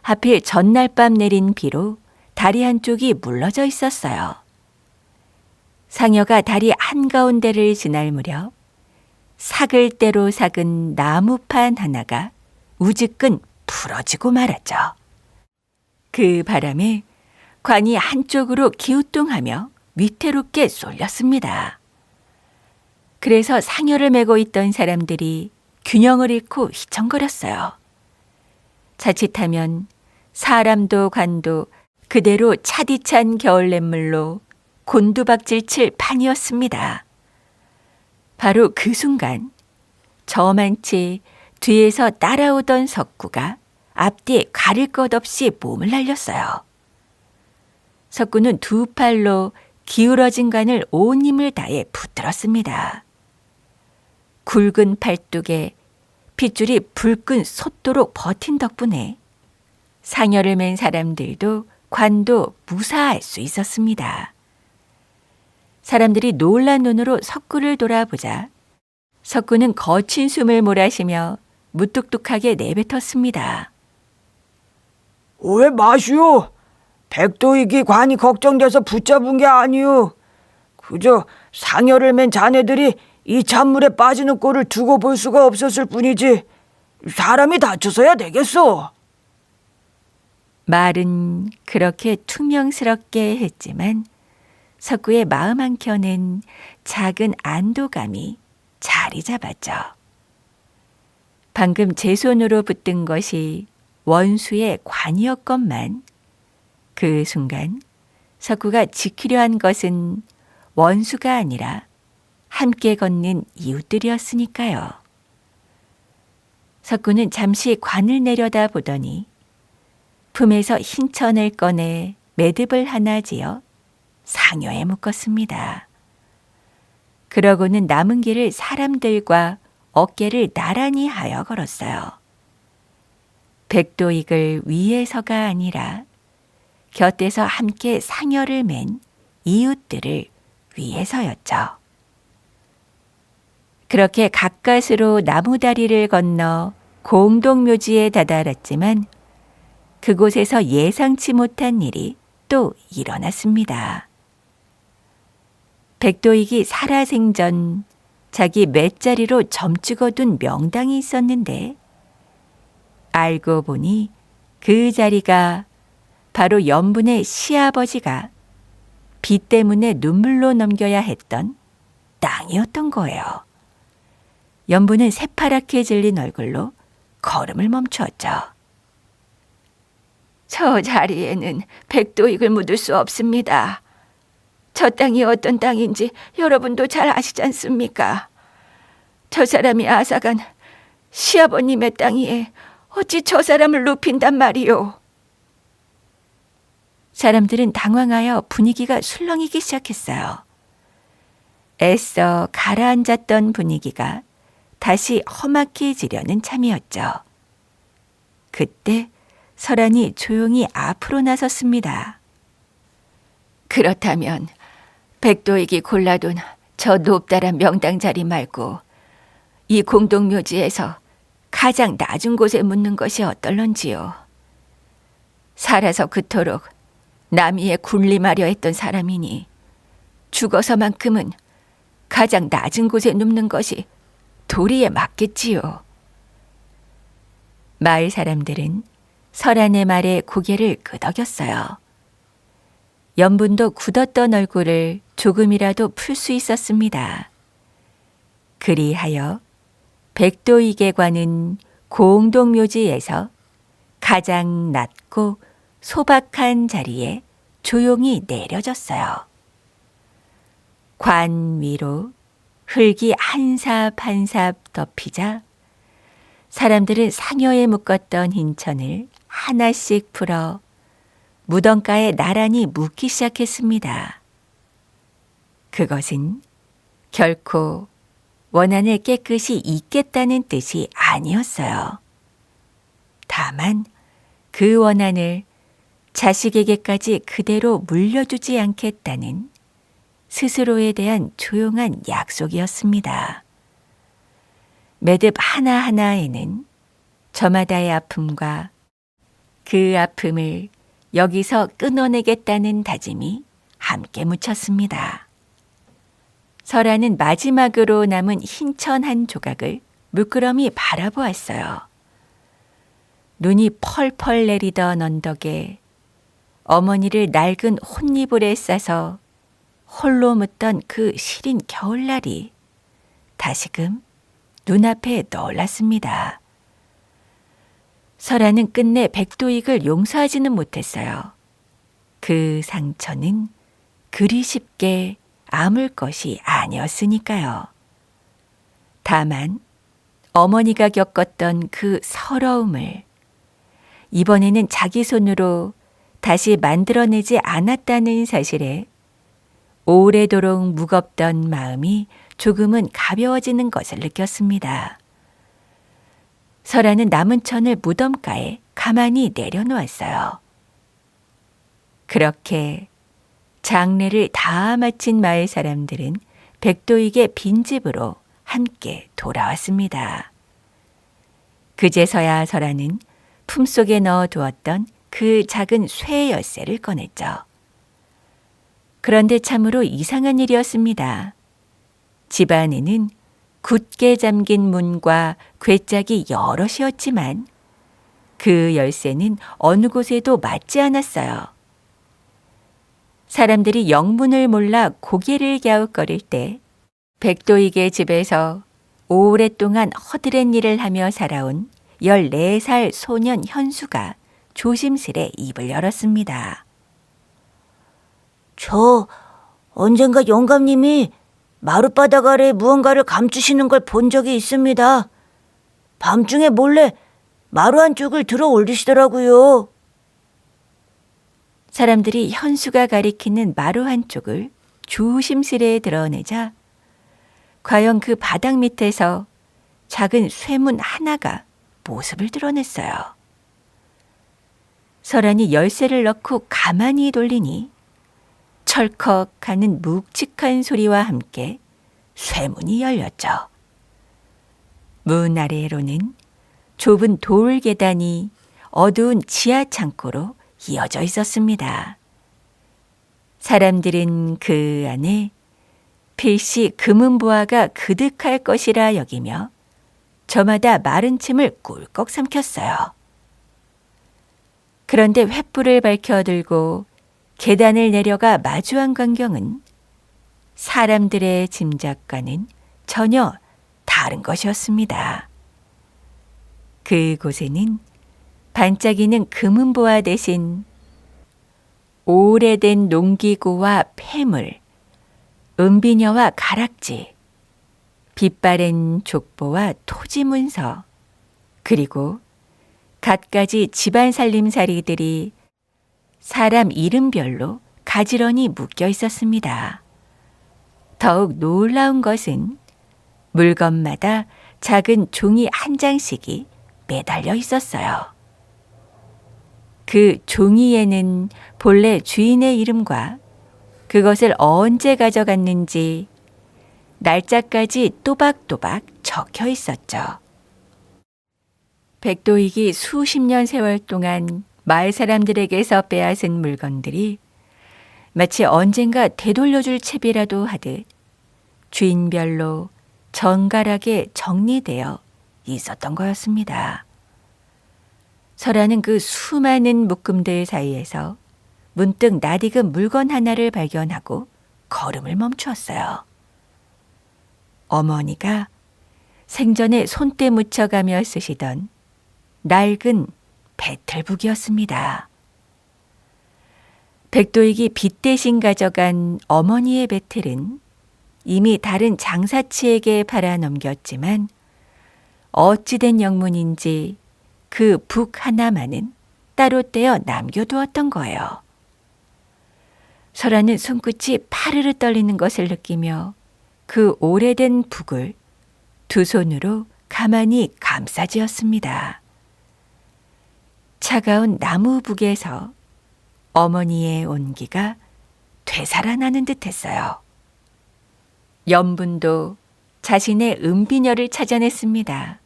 하필 전날 밤 내린 비로 다리 한쪽이 물러져 있었어요. 상여가 다리 한가운데를 지날 무렵 사글대로 삭은 나무판 하나가 우즈끈 부러지고 말았죠. 그 바람에 관이 한쪽으로 기우뚱하며 위태롭게 쏠렸습니다. 그래서 상여를 메고 있던 사람들이 균형을 잃고 휘청거렸어요. 자칫하면 사람도 관도 그대로 차디찬 겨울냇물로 곤두박질 칠 판이었습니다. 바로 그 순간 저만치 뒤에서 따라오던 석구가 앞뒤에 가릴 것 없이 몸을 날렸어요. 석구는 두 팔로 기울어진 관을 온 힘을 다해 붙들었습니다. 굵은 팔뚝에 핏줄이 불끈 솟도록 버틴 덕분에 상여를 맨 사람들도 관도 무사할 수 있었습니다. 사람들이 놀란 눈으로 석구를 돌아보자 석구는 거친 숨을 몰아쉬며 무뚝뚝하게 내뱉었습니다. 왜 마시오? 백도이기 관이 걱정돼서 붙잡은 게 아니오. 그저 상여를 맨 자네들이 이 찬물에 빠지는 꼴을 두고 볼 수가 없었을 뿐이지 사람이 다쳐서야 되겠소. 말은 그렇게 투명스럽게 했지만 석구의 마음 한켠엔 작은 안도감이 자리 잡았죠. 방금 제 손으로 붙든 것이 원수의 관이었건만 그 순간 석구가 지키려 한 것은 원수가 아니라 함께 걷는 이웃들이었으니까요. 석구는 잠시 관을 내려다 보더니 품에서 흰 천을 꺼내 매듭을 하나 지어 상여에 묶었습니다. 그러고는 남은 길을 사람들과 어깨를 나란히 하여 걸었어요. 백도익을 위해서가 아니라 곁에서 함께 상여를 맨 이웃들을 위해서였죠. 그렇게 가까스로 나무다리를 건너 공동묘지에 다다랐지만 그곳에서 예상치 못한 일이 또 일어났습니다. 백도익이 살아생전 자기 맷자리로 점찍어둔 명당이 있었는데 알고 보니 그 자리가 바로 연분의 시아버지가 비 때문에 눈물로 넘겨야 했던 땅이었던 거예요. 연분은 새파랗게 질린 얼굴로 걸음을 멈추었죠. 저 자리에는 백도익을 묻을 수 없습니다. 저 땅이 어떤 땅인지 여러분도 잘 아시지 않습니까? 저 사람이 앗아간 시아버님의 땅이에 어찌 저 사람을 눕힌단 말이오. 사람들은 당황하여 분위기가 술렁이기 시작했어요. 애써 가라앉았던 분위기가 다시 험악해지려는 참이었죠. 그때 설한이 조용히 앞으로 나섰습니다. 그렇다면 백도익이 골라둔 저 높다란 명당 자리 말고 이 공동묘지에서 가장 낮은 곳에 묻는 것이 어떨런지요. 살아서 그토록 남이에 군림하려 했던 사람이니 죽어서만큼은 가장 낮은 곳에 눕는 것이 도리에 맞겠지요. 마을 사람들은 설한의 말에 고개를 끄덕였어요. 연분도 굳었던 얼굴을 조금이라도 풀 수 있었습니다. 그리하여 백도익에 관은 공동묘지에서 가장 낮고 소박한 자리에 조용히 내려졌어요. 관 위로 흙이 한 삽 한 삽 덮이자 사람들은 상여에 묶었던 흰천을 하나씩 풀어 무덤가에 나란히 묻기 시작했습니다. 그것은 결코 원한을 깨끗이 잊겠다는 뜻이 아니었어요. 다만 그 원한을 자식에게까지 그대로 물려주지 않겠다는 스스로에 대한 조용한 약속이었습니다. 매듭 하나하나에는 저마다의 아픔과 그 아픔을 여기서 끊어내겠다는 다짐이 함께 묻혔습니다. 설아는 마지막으로 남은 흰천 한 조각을 물끄러미 바라보았어요. 눈이 펄펄 내리던 언덕에 어머니를 낡은 혼이불에 싸서 홀로 묻던 그 시린 겨울날이 다시금 눈앞에 떠올랐습니다. 설아는 끝내 백도익을 용서하지는 못했어요. 그 상처는 그리 쉽게 아물 것이 아니었으니까요. 다만 어머니가 겪었던 그 서러움을 이번에는 자기 손으로 다시 만들어내지 않았다는 사실에 오래도록 무겁던 마음이 조금은 가벼워지는 것을 느꼈습니다. 설아는 남은 천을 무덤가에 가만히 내려놓았어요. 그렇게 장례를 다 마친 마을 사람들은 백도익의 빈집으로 함께 돌아왔습니다. 그제서야 설아는 품속에 넣어두었던 그 작은 쇠 열쇠를 꺼냈죠. 그런데 참으로 이상한 일이었습니다. 집 안에는 굳게 잠긴 문과 괴짝이 여럿이었지만 그 열쇠는 어느 곳에도 맞지 않았어요. 사람들이 영문을 몰라 고개를 갸웃거릴 때 백도익의 집에서 오랫동안 허드렛 일을 하며 살아온 14살 소년 현수가 조심스레 입을 열었습니다. 저 언젠가 영감님이 마룻바닥 아래 무언가를 감추시는 걸 본 적이 있습니다. 밤중에 몰래 마루 한쪽을 들어 올리시더라고요. 사람들이 현수가 가리키는 마루 한쪽을 조심스레 드러내자 과연 그 바닥 밑에서 작은 쇠문 하나가 모습을 드러냈어요. 설안이 열쇠를 넣고 가만히 돌리니 철컥하는 묵직한 소리와 함께 쇠문이 열렸죠. 문 아래로는 좁은 돌 계단이 어두운 지하 창고로 이어져 있었습니다. 사람들은 그 안에 필시 금은보화가 그득할 것이라 여기며 저마다 마른 침을 꿀꺽 삼켰어요. 그런데 횃불을 밝혀들고 계단을 내려가 마주한 광경은 사람들의 짐작과는 전혀 다른 것이었습니다. 그곳에는 반짝이는 금은보화 대신 오래된 농기구와 폐물, 은비녀와 가락지, 빛바랜 족보와 토지 문서, 그리고 갖가지 집안 살림살이들이 사람 이름별로 가지런히 묶여 있었습니다. 더욱 놀라운 것은 물건마다 작은 종이 한 장씩이 매달려 있었어요. 그 종이에는 본래 주인의 이름과 그것을 언제 가져갔는지 날짜까지 또박또박 적혀 있었죠. 백도익이 수십 년 세월 동안 마을 사람들에게서 빼앗은 물건들이 마치 언젠가 되돌려줄 채비라도 하듯 주인별로 정갈하게 정리되어 있었던 거였습니다. 설아는 그 수많은 묶음들 사이에서 문득 낯익은 물건 하나를 발견하고 걸음을 멈추었어요. 어머니가 생전에 손때 묻혀가며 쓰시던 낡은 배틀북이었습니다. 백도익이 빚 대신 가져간 어머니의 배틀은 이미 다른 장사치에게 팔아넘겼지만 어찌된 영문인지 그 북 하나만은 따로 떼어 남겨두었던 거예요. 설아는 손끝이 파르르 떨리는 것을 느끼며 그 오래된 북을 두 손으로 가만히 감싸쥐었습니다. 차가운 나무 북에서 어머니의 온기가 되살아나는 듯했어요. 연분도 자신의 은비녀를 찾아냈습니다.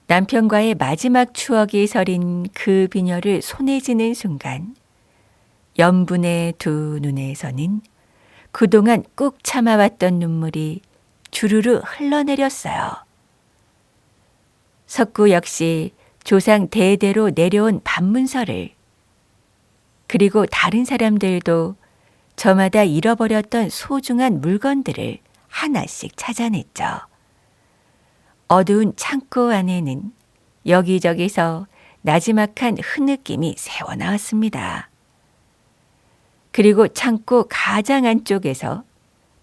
남편과의 마지막 추억이 서린 그 비녀를 손에 쥐는 순간 연분의 두 눈에서는 그동안 꾹 참아왔던 눈물이 주르르 흘러내렸어요. 석구 역시 조상 대대로 내려온 반문서를, 그리고 다른 사람들도 저마다 잃어버렸던 소중한 물건들을 하나씩 찾아냈죠. 어두운 창고 안에는 여기저기서 나지막한 흐느낌이 새어나왔습니다. 그리고 창고 가장 안쪽에서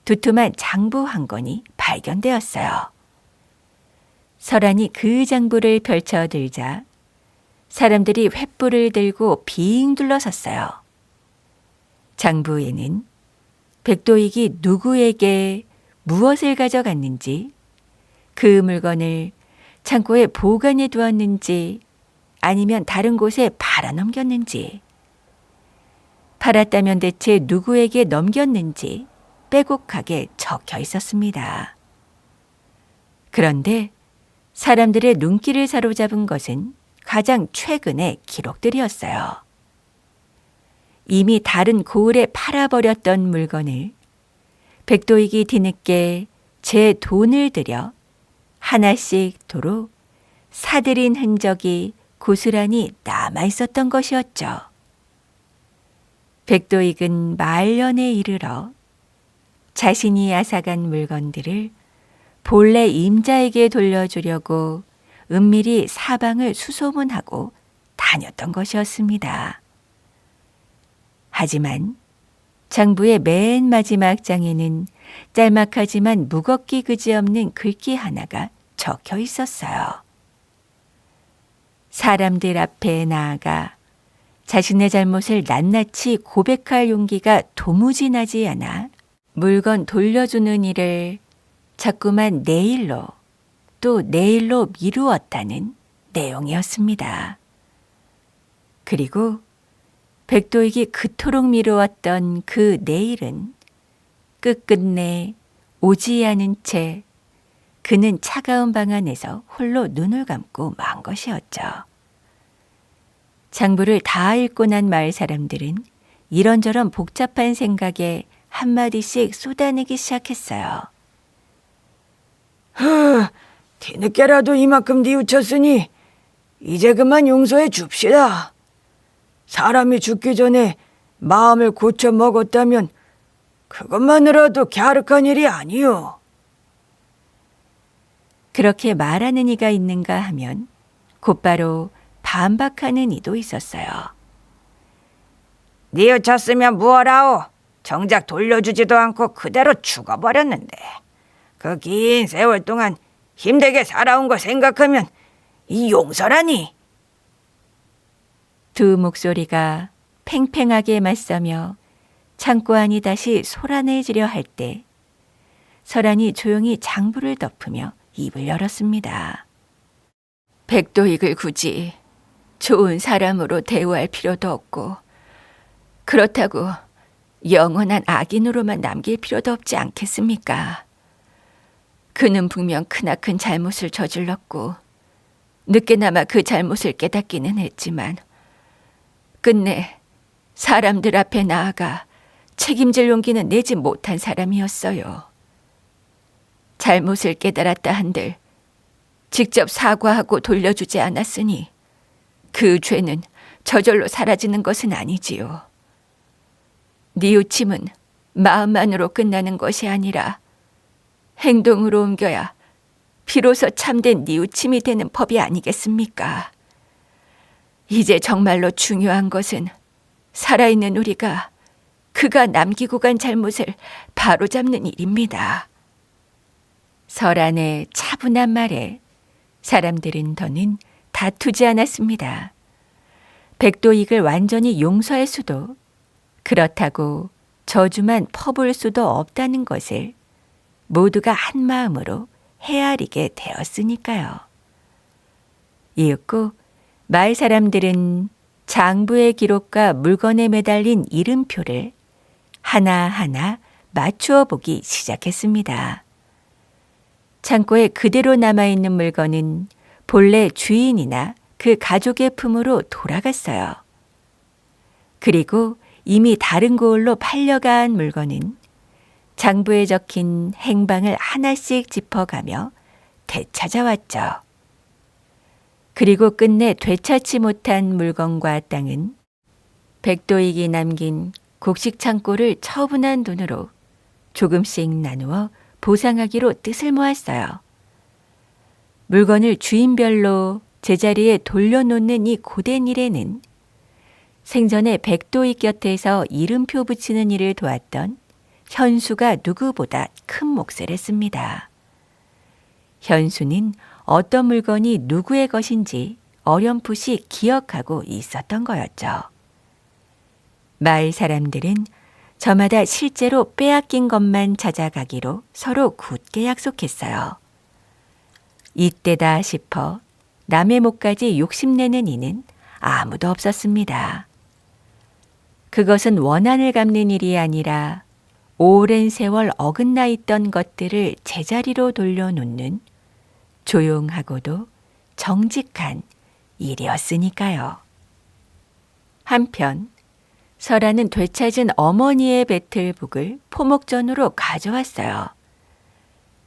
두툼한 장부 한 권이 발견되었어요. 설안이 그 장부를 펼쳐들자 사람들이 횃불을 들고 빙 둘러섰어요. 장부에는 백도익이 누구에게 무엇을 가져갔는지, 그 물건을 창고에 보관해 두었는지 아니면 다른 곳에 팔아넘겼는지, 팔았다면 대체 누구에게 넘겼는지 빼곡하게 적혀 있었습니다. 그런데 사람들의 눈길을 사로잡은 것은 가장 최근의 기록들이었어요. 이미 다른 고을에 팔아버렸던 물건을 백도익이 뒤늦게 제 돈을 들여 하나씩 도로 사들인 흔적이 고스란히 남아있었던 것이었죠. 백도익은 말년에 이르러 자신이 앗아간 물건들을 본래 임자에게 돌려주려고 은밀히 사방을 수소문하고 다녔던 것이었습니다. 하지만 장부의 맨 마지막 장에는 짤막하지만 무겁기 그지없는 글귀 하나가 적혀 있었어요. 사람들 앞에 나아가 자신의 잘못을 낱낱이 고백할 용기가 도무지 나지 않아 물건 돌려주는 일을 자꾸만 내일로 또 내일로 미루었다는 내용이었습니다. 그리고 백도익이 그토록 미루었던 그 내일은 끝끝내 오지 않은 채 그는 차가운 방 안에서 홀로 눈을 감고 만 것이었죠. 장부를 다 읽고 난 마을 사람들은 이런저런 복잡한 생각에 한마디씩 쏟아내기 시작했어요. 뒤늦게라도 이만큼 뉘우쳤으니 이제 그만 용서해 줍시다. 사람이 죽기 전에 마음을 고쳐 먹었다면 그것만으로도 갸륵한 일이 아니요. 그렇게 말하는 이가 있는가 하면 곧바로 반박하는 이도 있었어요. 뉘우쳤으면 무엇하오? 정작 돌려주지도 않고 그대로 죽어버렸는데 그 긴 세월 동안 힘들게 살아온 거 생각하면 이 용서라니. 두 목소리가 팽팽하게 맞서며 창고 안이 다시 소란해지려 할 때 설안이 조용히 장부를 덮으며 입을 열었습니다. 백도익을 굳이 좋은 사람으로 대우할 필요도 없고 그렇다고 영원한 악인으로만 남길 필요도 없지 않겠습니까? 그는 분명 크나큰 잘못을 저질렀고 늦게나마 그 잘못을 깨닫기는 했지만 끝내 사람들 앞에 나아가 책임질 용기는 내지 못한 사람이었어요. 잘못을 깨달았다 한들 직접 사과하고 돌려주지 않았으니 그 죄는 저절로 사라지는 것은 아니지요. 뉘우침은 마음만으로 끝나는 것이 아니라 행동으로 옮겨야 비로소 참된 뉘우침이 되는 법이 아니겠습니까? 이제 정말로 중요한 것은 살아있는 우리가 그가 남기고 간 잘못을 바로잡는 일입니다. 설안의 차분한 말에 사람들은 더는 다투지 않았습니다. 백도익을 완전히 용서할 수도, 그렇다고 저주만 퍼부을 수도 없다는 것을 모두가 한 마음으로 헤아리게 되었으니까요. 이윽고 마을 사람들은 장부의 기록과 물건에 매달린 이름표를 하나하나 맞추어 보기 시작했습니다. 창고에 그대로 남아있는 물건은 본래 주인이나 그 가족의 품으로 돌아갔어요. 그리고 이미 다른 고을로 팔려간 물건은 장부에 적힌 행방을 하나씩 짚어가며 되찾아왔죠. 그리고 끝내 되찾지 못한 물건과 땅은 백도익이 남긴 곡식 창고를 처분한 돈으로 조금씩 나누어 보상하기로 뜻을 모았어요. 물건을 주인별로 제자리에 돌려놓는 이 고된 일에는 생전에 백도익 곁에서 이름표 붙이는 일을 도왔던 현수가 누구보다 큰 몫을 했습니다. 현수는 어떤 물건이 누구의 것인지 어렴풋이 기억하고 있었던 거였죠. 마을 사람들은 저마다 실제로 빼앗긴 것만 찾아가기로 서로 굳게 약속했어요. 이때다 싶어 남의 몫까지 욕심내는 이는 아무도 없었습니다. 그것은 원한을 갚는 일이 아니라 오랜 세월 어긋나 있던 것들을 제자리로 돌려놓는 조용하고도 정직한 일이었으니까요. 한편 설아는 되찾은 어머니의 배틀복을 포목전으로 가져왔어요.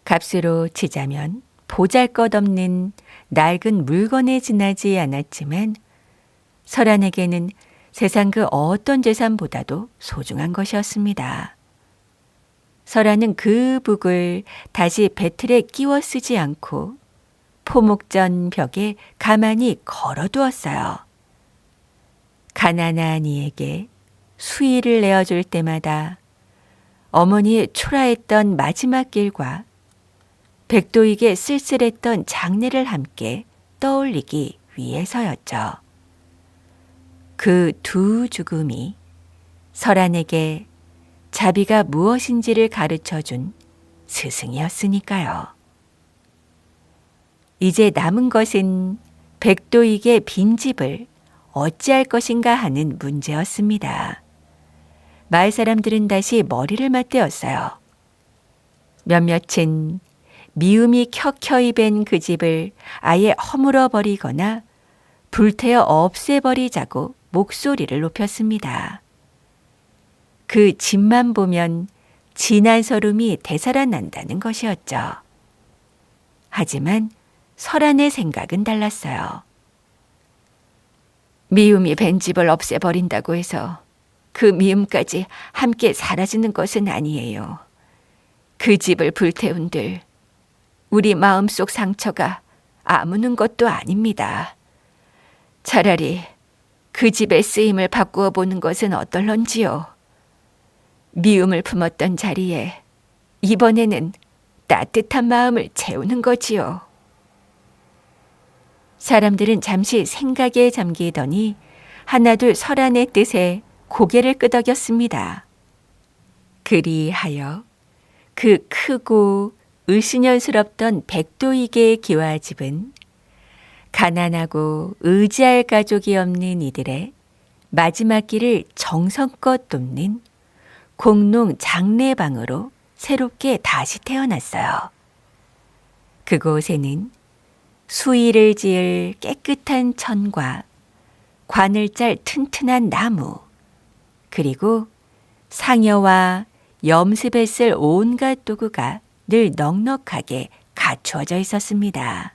값으로 치자면 보잘것없는 낡은 물건에 지나지 않았지만 설안에게는 세상 그 어떤 재산보다도 소중한 것이었습니다. 설아는 그 북을 다시 배틀에 끼워 쓰지 않고 포목전 벽에 가만히 걸어두었어요. 가난한 이에게 수의를 내어줄 때마다 어머니의 초라했던 마지막 길과 백도익의 쓸쓸했던 장례를 함께 떠올리기 위해서였죠. 그 두 죽음이 설안에게 자비가 무엇인지를 가르쳐준 스승이었으니까요. 이제 남은 것은 백도익의 빈집을 어찌할 것인가 하는 문제였습니다. 마을 사람들은 다시 머리를 맞대었어요. 몇몇은 미움이 켜켜이 밴 그 집을 아예 허물어 버리거나 불태워 없애버리자고 목소리를 높였습니다. 그 집만 보면 진한 서름이 되살아난다는 것이었죠. 하지만 설안의 생각은 달랐어요. 미움이 밴 집을 없애버린다고 해서 그 미움까지 함께 사라지는 것은 아니에요. 그 집을 불태운들 우리 마음속 상처가 아무는 것도 아닙니다. 차라리 그 집의 쓰임을 바꾸어 보는 것은 어떨런지요. 미움을 품었던 자리에 이번에는 따뜻한 마음을 채우는 거지요. 사람들은 잠시 생각에 잠기더니 하나둘 설안의 뜻에 고개를 끄덕였습니다. 그리하여 그 크고 을씨년스럽던 백도익의 기와집은 가난하고 의지할 가족이 없는 이들의 마지막 길을 정성껏 돕는 공농 장례방으로 새롭게 다시 태어났어요. 그곳에는 수의를 지을 깨끗한 천과 관을 짤 튼튼한 나무, 그리고 상여와 염습에 쓸 온갖 도구가 늘 넉넉하게 갖추어져 있었습니다.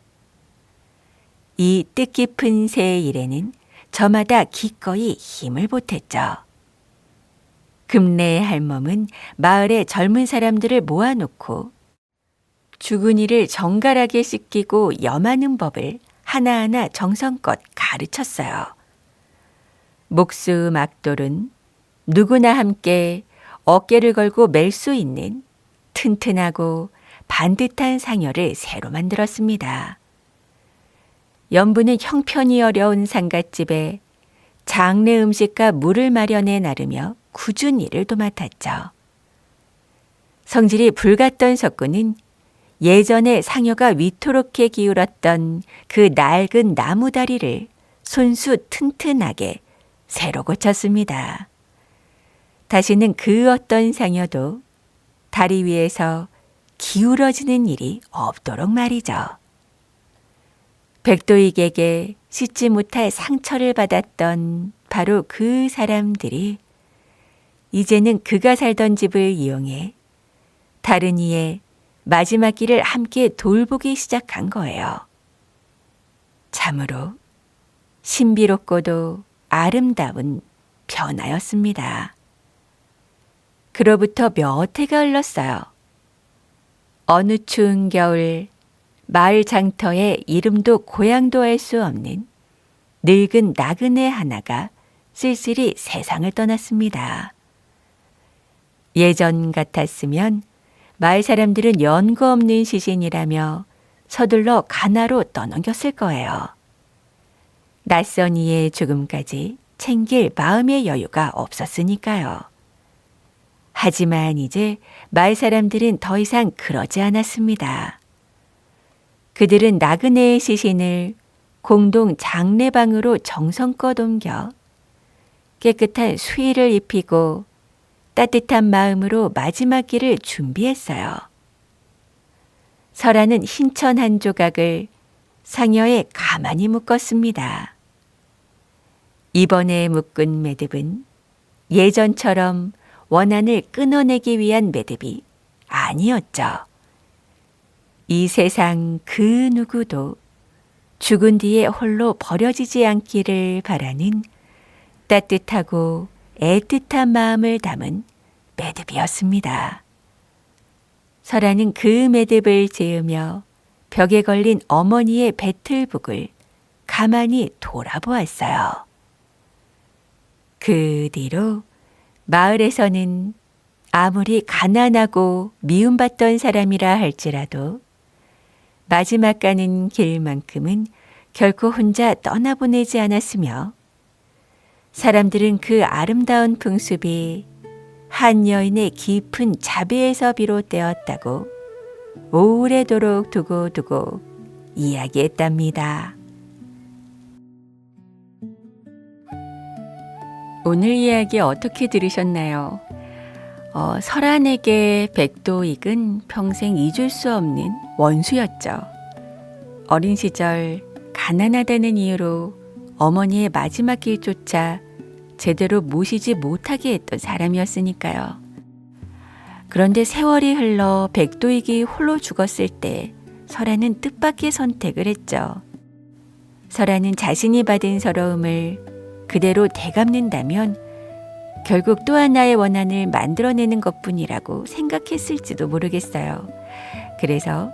이 뜻깊은 새의 일에는 저마다 기꺼이 힘을 보탰죠. 금래의 할멈은 마을의 젊은 사람들을 모아놓고 죽은 이를 정갈하게 씻기고 염하는 법을 하나하나 정성껏 가르쳤어요. 목수 막돌은 누구나 함께 어깨를 걸고 맬 수 있는 튼튼하고 반듯한 상여를 새로 만들었습니다. 연부는 형편이 어려운 상갓집에 장례 음식과 물을 마련해 나르며 굳은 일을 도맡았죠. 성질이 불같던 석구는 예전에 상여가 위토롭게 기울었던 그 낡은 나무 다리를 손수 튼튼하게 새로 고쳤습니다. 다시는 그 어떤 상여도 다리 위에서 기울어지는 일이 없도록 말이죠. 백도익에게 씻지 못할 상처를 받았던 바로 그 사람들이 이제는 그가 살던 집을 이용해 다른 이의 마지막 길을 함께 돌보기 시작한 거예요. 참으로 신비롭고도 아름다운 변화였습니다. 그로부터 몇 해가 흘렀어요. 어느 추운 겨울 마을 장터에 이름도 고향도 알 수 없는 늙은 나그네 하나가 쓸쓸히 세상을 떠났습니다. 예전 같았으면 마을 사람들은 연고 없는 시신이라며 서둘러 가나로 떠넘겼을 거예요. 낯선 이의 죽음까지 챙길 마음의 여유가 없었으니까요. 하지만 이제 마을 사람들은 더 이상 그러지 않았습니다. 그들은 나그네의 시신을 공동 장례방으로 정성껏 옮겨 깨끗한 수의를 입히고 따뜻한 마음으로 마지막 길을 준비했어요. 설하는 흰천 한 조각을 상여에 가만히 묶었습니다. 이번에 묶은 매듭은 예전처럼 원한을 끊어내기 위한 매듭이 아니었죠. 이 세상 그 누구도 죽은 뒤에 홀로 버려지지 않기를 바라는 따뜻하고 애틋한 마음을 담은 매듭이었습니다. 설아는 그 매듭을 재으며 벽에 걸린 어머니의 배틀북을 가만히 돌아보았어요. 그 뒤로 마을에서는 아무리 가난하고 미움받던 사람이라 할지라도 마지막 가는 길만큼은 결코 혼자 떠나보내지 않았으며 사람들은 그 아름다운 풍습이 한 여인의 깊은 자비에서 비롯되었다고 오래도록 두고두고 이야기했답니다. 오늘 이야기 어떻게 들으셨나요? 설한에게 백도익은 평생 잊을 수 없는 원수였죠. 어린 시절 가난하다는 이유로 어머니의 마지막 길조차 제대로 모시지 못하게 했던 사람이었으니까요. 그런데 세월이 흘러 백도익이 홀로 죽었을 때 설아는 뜻밖의 선택을 했죠. 설아는 자신이 받은 서러움을 그대로 되갚는다면 결국 또 하나의 원한을 만들어내는 것뿐이라고 생각했을지도 모르겠어요. 그래서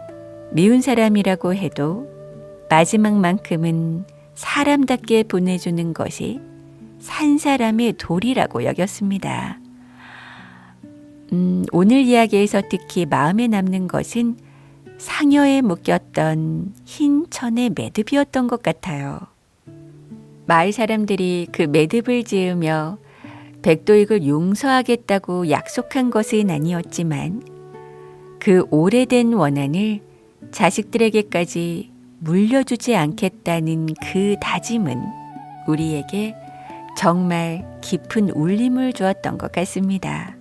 미운 사람이라고 해도 마지막만큼은 사람답게 보내주는 것이 산 사람의 도리라고 여겼습니다. 오늘 이야기에서 특히 마음에 남는 것은 상여에 묶였던 흰 천의 매듭이었던 것 같아요. 마을 사람들이 그 매듭을 지으며 백도익을 용서하겠다고 약속한 것은 아니었지만 그 오래된 원한을 자식들에게까지 물려주지 않겠다는 그 다짐은 우리에게 정말 깊은 울림을 주었던 것 같습니다.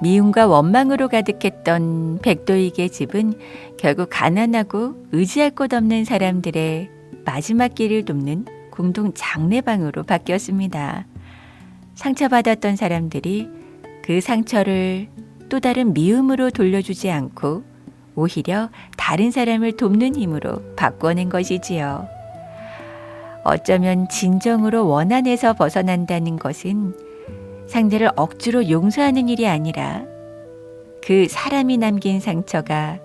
미움과 원망으로 가득했던 백도익의 집은 결국 가난하고 의지할 곳 없는 사람들의 마지막 길을 돕는 공동 장례방으로 바뀌었습니다. 상처받았던 사람들이 그 상처를 또 다른 미움으로 돌려주지 않고 오히려 다른 사람을 돕는 힘으로 바꿔낸 것이지요. 어쩌면 진정으로 원한에서 벗어난다는 것은 상대를 억지로 용서하는 일이 아니라 그 사람이 남긴 상처가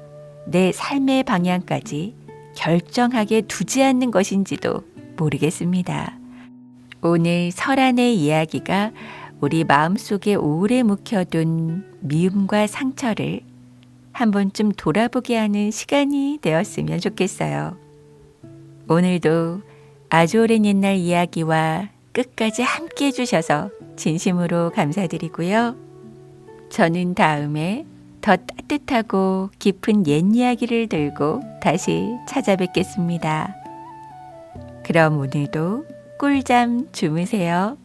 내 삶의 방향까지 결정하게 두지 않는 것인지도 모르겠습니다. 오늘 설한의 이야기가 우리 마음속에 오래 묵혀둔 미움과 상처를 한 번쯤 돌아보게 하는 시간이 되었으면 좋겠어요. 오늘도 아주 오랜 옛날 이야기와 끝까지 함께 해주셔서 진심으로 감사드리고요. 저는 다음에 더 따뜻하고 깊은 옛 이야기를 들고 다시 찾아뵙겠습니다. 그럼 오늘도 꿀잠 주무세요.